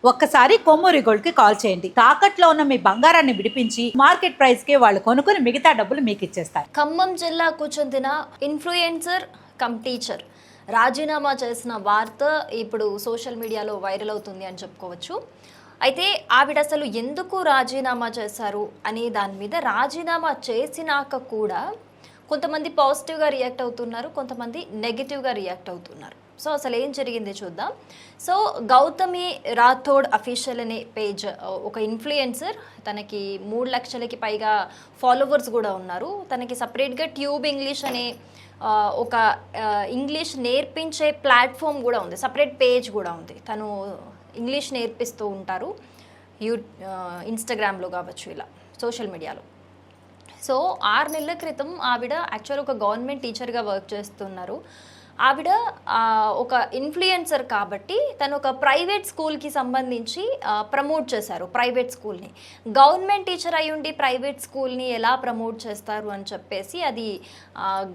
ఒక్కసారి కొమ్మూరి గోల్డ్ కి కాల్ చేయండి. తాకట్లో ఉన్న మీ బంగారాన్ని విడిపించి మార్కెట్ ప్రైస్ కి వాళ్ళు కొనుక్కుని మిగతా డబ్బులు మీకు ఇచ్చేస్తారు. ఖమ్మం జిల్లాకు చెందిన ఇన్ఫ్లుయెన్సర్ కమ్ టీచర్ రాజీనామా చేసిన వార్త ఇప్పుడు సోషల్ మీడియాలో వైరల్ అవుతుంది అని చెప్పుకోవచ్చు. అయితే ఆవిడ అసలు ఎందుకు రాజీనామా చేశారు అనే దాని మీద రాజీనామా చేసినాక కూడా కొంతమంది పాజిటివ్గా రియాక్ట్ అవుతున్నారు, కొంతమంది నెగిటివ్గా రియాక్ట్ అవుతున్నారు. సో అసలు ఏం జరిగింది చూద్దాం. సో గౌతమి రాథోడ్ అఫీషియల్ అనే పేజ్ ఒక ఇన్ఫ్లుయెన్సర్, తనకి 3 లక్షలకి పైగా ఫాలోవర్స్ కూడా ఉన్నారు. తనకి సపరేట్గా ట్యూబ్ ఇంగ్లీష్ అనే ఒక ఇంగ్లీష్ నేర్పించే ప్లాట్ఫామ్ కూడా ఉంది, సపరేట్ పేజ్ కూడా ఉంది. తను ఇంగ్లీష్ నేర్పిస్తూ ఉంటారు ఇన్స్టాగ్రామ్లో కావచ్చు, ఇలా సోషల్ మీడియాలో. సో 6 నెలల క్రితం ఆవిడ యాక్చువల్ ఒక గవర్నమెంట్ టీచర్గా వర్క్ చేస్తున్నారు. ఆవిడ ఒక ఇన్ఫ్లుయెన్సర్ కాబట్టి తను ఒక ప్రైవేట్ స్కూల్కి సంబంధించి ప్రమోట్ చేశారు. ప్రైవేట్ స్కూల్ని గవర్నమెంట్ టీచర్ అయి ఉండి ప్రైవేట్ స్కూల్ని ఎలా ప్రమోట్ చేస్తారు అని చెప్పేసి అది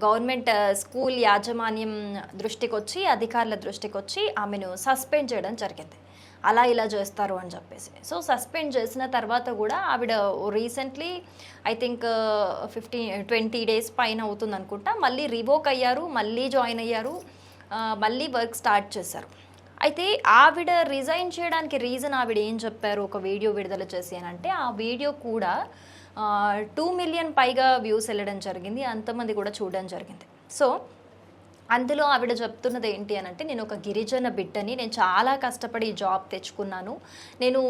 గవర్నమెంట్ స్కూల్ యాజమాన్యం దృష్టికి వచ్చి, అధికారుల దృష్టికి వచ్చి ఆమెను సస్పెండ్ చేయడం జరిగింది. అలా ఇలా చేస్తారు అని చెప్పేసి. సో సస్పెండ్ చేసిన తర్వాత కూడా ఆవిడ రీసెంట్లీ ఐ థింక్ 20 డేస్ పైన అవుతుంది అనుకుంటా, మళ్ళీ రివోక్ అయ్యారు, మళ్ళీ జాయిన్ అయ్యారు, మళ్ళీ వర్క్ స్టార్ట్ చేశారు. అయితే ఆవిడ రిజైన్ చేయడానికి రీజన్ ఆవిడ ఏం చెప్పారు ఒక వీడియో విడుదల చేసి అని అంటే, ఆ వీడియో కూడా 2 మిలియన్ పైగా వ్యూస్ వెళ్ళడం జరిగింది, అంతమంది కూడా చూడడం జరిగింది. సో అందులో ఆవిడ చెప్తున్నది ఏంటి అని అంటే, నేను ఒక గిరిజన బిడ్డని, నేను చాలా కష్టపడి జాబ్ తెచ్చుకున్నాను, నేను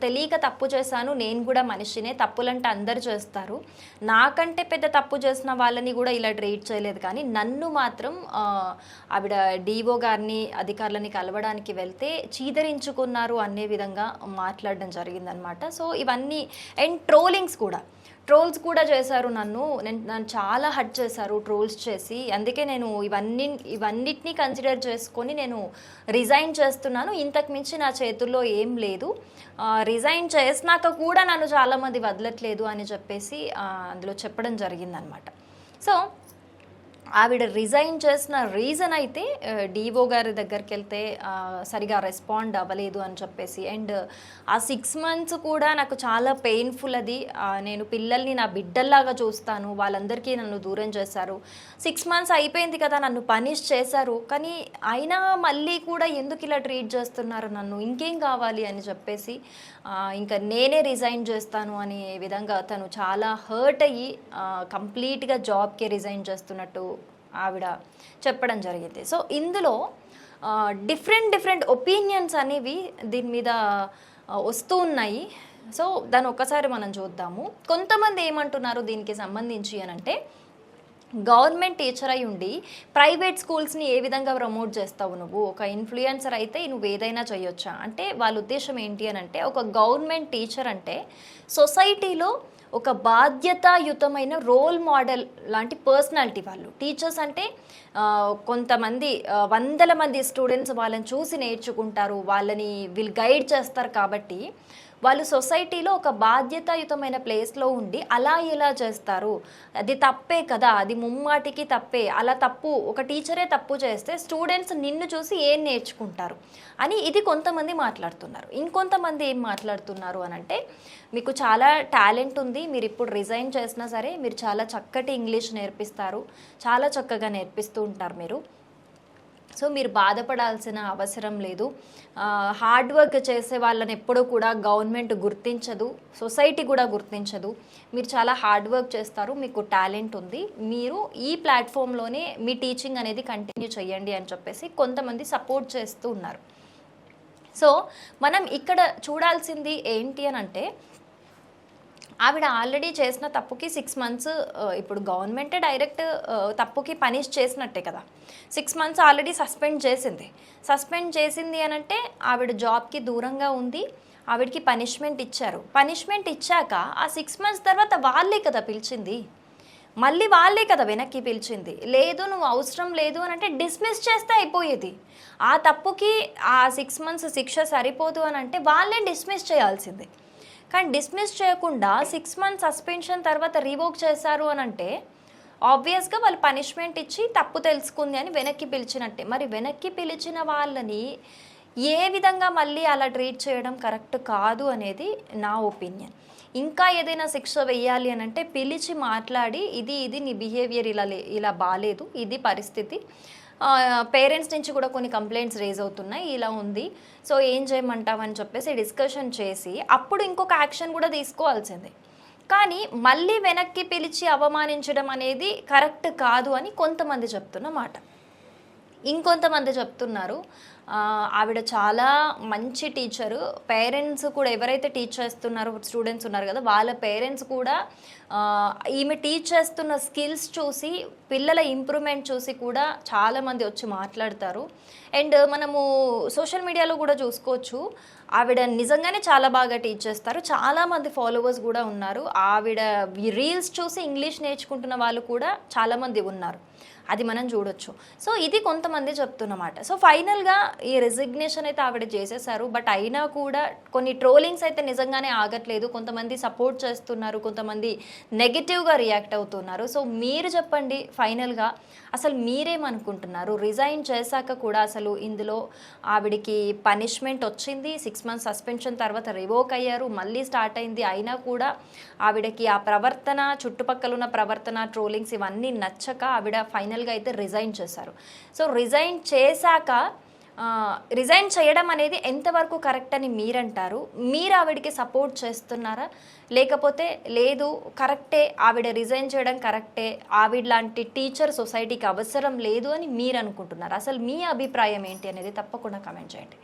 తెలియక తప్పు చేశాను, నేను కూడా మనిషినే, తప్పులంటే అందరు చేస్తారు, నాకంటే పెద్ద తప్పు చేసిన వాళ్ళని కూడా ఇలా ట్రీట్ చేయలేదు, కానీ నన్ను మాత్రం ఆవిడ డిఓ గారిని అధికారులని కలవడానికి వెళ్తే చీదరించుకున్నారు అనే విధంగా మాట్లాడడం జరిగిందనమాట. సో ఇవన్నీ అండ్ ట్రోల్స్ కూడా చేశారు, నన్ను చాలా హర్ట్ చేశారు ట్రోల్స్ చేసి. అందుకే నేను ఇవన్నిటినీ కన్సిడర్ చేసుకొని నేను రిజైన్ చేస్తున్నాను, ఇంతకు మించి నా చేతుల్లో ఏం లేదు, రిజైన్ చేసినాక కూడా నన్ను చాలామంది వదలట్లేదు అని చెప్పేసి అందులో చెప్పడం జరిగిందనమాట. సో ఆవిడ రిజైన్ చేసిన రీజన్ అయితే డిఓ గారి దగ్గరికి వెళ్తే సరిగా రెస్పాండ్ అవ్వలేదు అని చెప్పేసి, అండ్ ఆ 6 months కూడా నాకు చాలా పెయిన్ఫుల్. అది నేను పిల్లల్ని నా బిడ్డల్లాగా చూస్తాను, వాళ్ళందరికీ నన్ను దూరం చేశారు, 6 months అయిపోయింది కదా, నన్ను పనిష్ చేశారు, కానీ అయినా మళ్ళీ కూడా ఎందుకు ఇలా ట్రీట్ చేస్తున్నారు నన్ను, ఇంకేం కావాలి అని చెప్పేసి ఇంకా నేనే రిజైన్ చేస్తాను అనే విధంగా తను చాలా హర్ట్ అయ్యి కంప్లీట్గా జాబ్కి రిజైన్ చేస్తున్నట్టు ఆవిడ చెప్పడం జరిగింది. సో ఇందులో డిఫరెంట్ ఒపీనియన్స్ అనేవి దీని మీద వస్తూ ఉన్నాయి. సో దాన్ని ఒక్కసారి మనం చూద్దాము. కొంతమంది ఏమంటున్నారు దీనికి సంబంధించి అని అంటే, గవర్నమెంట్ టీచర్ అయి ఉండి ప్రైవేట్ స్కూల్స్ని ఏ విధంగా ప్రమోట్ చేస్తావు, నువ్వు ఒక ఇన్ఫ్లుయెన్సర్ అయితే నువ్వు ఏదైనా చేయొచ్చా అంటే, వాళ్ళ ఉద్దేశం ఏంటి అని అంటే, ఒక గవర్నమెంట్ టీచర్ అంటే సొసైటీలో ఒక బాధ్యతాయుతమైన రోల్ మోడల్ లాంటి పర్సనాలిటీ వాళ్ళు. టీచర్స్ అంటే కొంతమంది 100 మంది స్టూడెంట్స్ వాళ్ళని చూసి నేర్చుకుంటారు, వాళ్ళని వీళ్ళు గైడ్ చేస్తారు, కాబట్టి వాళ్ళు సొసైటీలో ఒక బాధ్యతాయుతమైన ప్లేస్లో ఉండి అలా ఇలా చేస్తారు, అది తప్పే కదా, అది ముమ్మాటికి తప్పే, అలా తప్పు, ఒక టీచరే తప్పు చేస్తే స్టూడెంట్స్ నిన్ను చూసి ఏం నేర్చుకుంటారు అని ఇది కొంతమంది మాట్లాడుతున్నారు. ఇంకొంతమంది ఏం మాట్లాడుతున్నారు అని అంటే, మీకు చాలా టాలెంట్ ఉంది, మీరు ఇప్పుడు రిజైన్ చేసినా సరే మీరు చాలా చక్కటి ఇంగ్లీష్ నేర్పిస్తారు, చాలా చక్కగా నేర్పిస్తూ ఉంటారు మీరు, సో మీరు బాధపడాల్సిన అవసరం లేదు, హార్డ్ వర్క్ చేసే వాళ్ళని ఎప్పుడూ కూడా గవర్నమెంట్ గుర్తించదు, సొసైటీ కూడా గుర్తించదు, మీరు చాలా హార్డ్ వర్క్ చేస్తారు, మీకు టాలెంట్ ఉంది, మీరు ఈ ప్లాట్ఫామ్లోనే మీ టీచింగ్ అనేది కంటిన్యూ చేయండి అని చెప్పేసి కొంతమంది సపోర్ట్ చేస్తూ ఉన్నారు. సో మనం ఇక్కడ చూడాల్సింది ఏంటి అని అంటే, ఆవిడ ఆల్రెడీ చేసిన తప్పుకి 6 months, ఇప్పుడు గవర్నమెంటే డైరెక్ట్ తప్పుకి పనిష్ చేసినట్టే కదా, 6 months ఆల్రెడీ సస్పెండ్ చేసింది అని అంటే ఆవిడ జాబ్కి దూరంగా ఉంది, ఆవిడకి పనిష్మెంట్ ఇచ్చారు. పనిష్మెంట్ ఇచ్చాక ఆ 6 months తర్వాత వాళ్ళే కదా పిలిచింది, మళ్ళీ వాళ్ళే కదా వెనక్కి పిలిచింది. లేదు నువ్వు అవసరం లేదు అని అంటే డిస్మిస్ చేస్తే అయిపోయేది. ఆ తప్పుకి ఆ 6 months శిక్ష సరిపోదు అని అంటే వాళ్ళే డిస్మిస్ చేయాల్సింది. కానీ డిస్మిస్ చేయకుండా 6 months సస్పెన్షన్ తర్వాత రివోక్ చేశారు అని అంటే ఆబ్వియస్గా వాళ్ళు పనిష్మెంట్ ఇచ్చి తప్పు తెలుసుకుంది అని వెనక్కి పిలిచినట్టే. మరి వెనక్కి పిలిచిన వాళ్ళని ఏ విధంగా మళ్ళీ అలా ట్రీట్ చేయడం కరెక్ట్ కాదు అనేది నా ఒపీనియన్. ఇంకా ఏదైనా శిక్ష వెయ్యాలి అని అంటే పిలిచి మాట్లాడి ఇది నీ బిహేవియర్ ఇలా బాగాలేదు, ఇది పరిస్థితి, పేరెంట్స్ నుంచి కూడా కొన్ని కంప్లైంట్స్ రేజ్ అవుతున్నాయి, ఇలా ఉంది, సో ఏం చేయమంటావని చెప్పేసి డిస్కషన్ చేసి అప్పుడు ఇంకొక యాక్షన్ కూడా తీసుకోవాల్సిందే. కానీ మళ్ళీ వెనక్కి పిలిచి అవమానించడం అనేది కరెక్ట్ కాదు అని కొంతమంది చెప్తున్న మాట. ఇంకొంతమంది చెప్తున్నారు ఆవిడ చాలా మంచి టీచరు, పేరెంట్స్ కూడా ఎవరైతే టీచ్ చేస్తున్నారో స్టూడెంట్స్ ఉన్నారు కదా వాళ్ళ పేరెంట్స్ కూడా ఈమె టీచ్ చేస్తున్న స్కిల్స్ చూసి పిల్లల ఇంప్రూవ్మెంట్ చూసి కూడా చాలామంది వచ్చి మాట్లాడతారు. అండ్ మనము సోషల్ మీడియాలో కూడా చూసుకోవచ్చు, ఆవిడ నిజంగానే చాలా బాగా టీచ్ చేస్తారు, చాలామంది ఫాలోవర్స్ కూడా ఉన్నారు. ఆవిడ రీల్స్ చూసి ఇంగ్లీష్ నేర్చుకుంటున్న వాళ్ళు కూడా చాలామంది ఉన్నారు, అది మనం చూడొచ్చు. సో ఇది కొంతమంది చెప్తున్నమాట. సో ఫైనల్గా ఈ రెసిగ్నేషన్ అయితే ఆవిడ చేసేసారు. బట్ అయినా కూడా కొన్ని ట్రోలింగ్స్ అయితే నిజంగానే ఆగట్లేదు. కొంతమంది సపోర్ట్ చేస్తున్నారు, కొంతమంది నెగిటివ్గా రియాక్ట్ అవుతున్నారు. సో మీరు చెప్పండి ఫైనల్గా అసలు మీరేమనుకుంటున్నారు? రిజైన్ చేశాక కూడా అసలు ఇందులో ఆవిడికి పనిష్మెంట్ వచ్చింది, 6 months సస్పెన్షన్ తర్వాత రివోక్ అయ్యారు, మళ్ళీ స్టార్ట్ అయింది, అయినా కూడా ఆవిడకి ఆ ప్రవర్తన, చుట్టుపక్కల ఉన్న ప్రవర్తన, ట్రోలింగ్స్ ఇవన్నీ నచ్చక ఆవిడ ఫైనల్గా అయితే రిజైన్ చేశారు. సో రిజైన్ చేశాక రిజైన్ చేయడం అనేది ఎంతవరకు కరెక్ట్ అని మీరంటారు? మీరు ఆవిడకి సపోర్ట్ చేస్తున్నారా, లేకపోతే లేదు కరెక్టే ఆవిడ రిజైన్ చేయడం కరెక్టే, ఆవిడ లాంటి టీచర్ సొసైటీకి అవసరం లేదు అని మీరు అనుకుంటున్నారు? అసలు మీ అభిప్రాయం ఏంటి అనేది తప్పకుండా కామెంట్ చేయండి.